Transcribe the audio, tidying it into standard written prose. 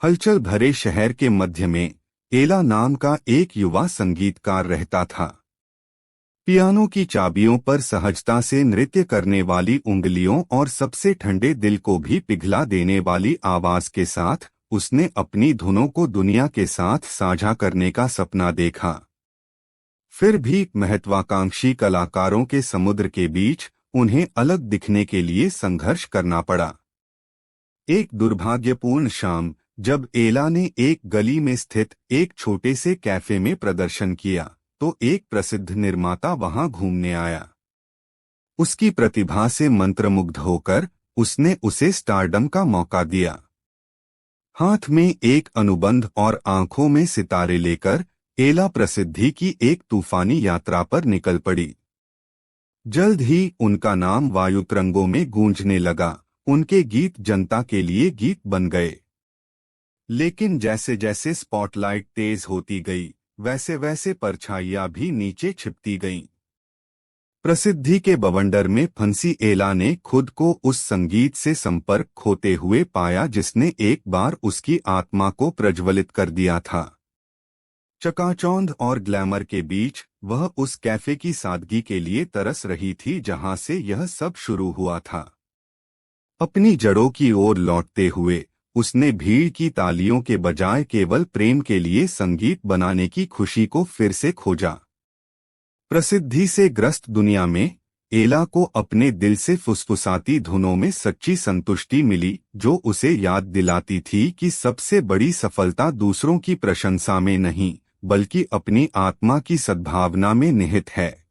हलचल भरे शहर के मध्य में एला नाम का एक युवा संगीतकार रहता था। पियानो की चाबियों पर सहजता से नृत्य करने वाली उंगलियों और सबसे ठंडे दिल को भी पिघला देने वाली आवाज के साथ उसने अपनी धुनों को दुनिया के साथ साझा करने का सपना देखा। फिर भी महत्वाकांक्षी कलाकारों के समुद्र के बीच उन्हें अलग दिखने के लिए संघर्ष करना पड़ा। एक दुर्भाग्यपूर्ण शाम, जब एला ने एक गली में स्थित एक छोटे से कैफे में प्रदर्शन किया, तो एक प्रसिद्ध निर्माता वहां घूमने आया। उसकी प्रतिभा से मंत्रमुग्ध होकर उसने उसे स्टारडम का मौका दिया। हाथ में एक अनुबंध और आंखों में सितारे लेकर एला प्रसिद्धि की एक तूफानी यात्रा पर निकल पड़ी। जल्द ही उनका नाम वायुतरंगों में गूंजने लगा। उनके गीत जनता के लिए गीत बन गए। लेकिन जैसे जैसे स्पॉटलाइट तेज होती गई, वैसे वैसे परछाइयां भी नीचे छिपती गईं। प्रसिद्धि के बवंडर में फंसी एला ने खुद को उस संगीत से संपर्क खोते हुए पाया जिसने एक बार उसकी आत्मा को प्रज्वलित कर दिया था। चकाचौंध और ग्लैमर के बीच वह उस कैफे की सादगी के लिए तरस रही थी जहां से यह सब शुरू हुआ था। अपनी जड़ों की ओर लौटते हुए उसने भीड़ की तालियों के बजाय केवल प्रेम के लिए संगीत बनाने की खुशी को फिर से खोजा। प्रसिद्धि से ग्रस्त दुनिया में एला को अपने दिल से फुसफुसाती धुनों में सच्ची संतुष्टि मिली, जो उसे याद दिलाती थी कि सबसे बड़ी सफलता दूसरों की प्रशंसा में नहीं, बल्कि अपनी आत्मा की सद्भावना में निहित है।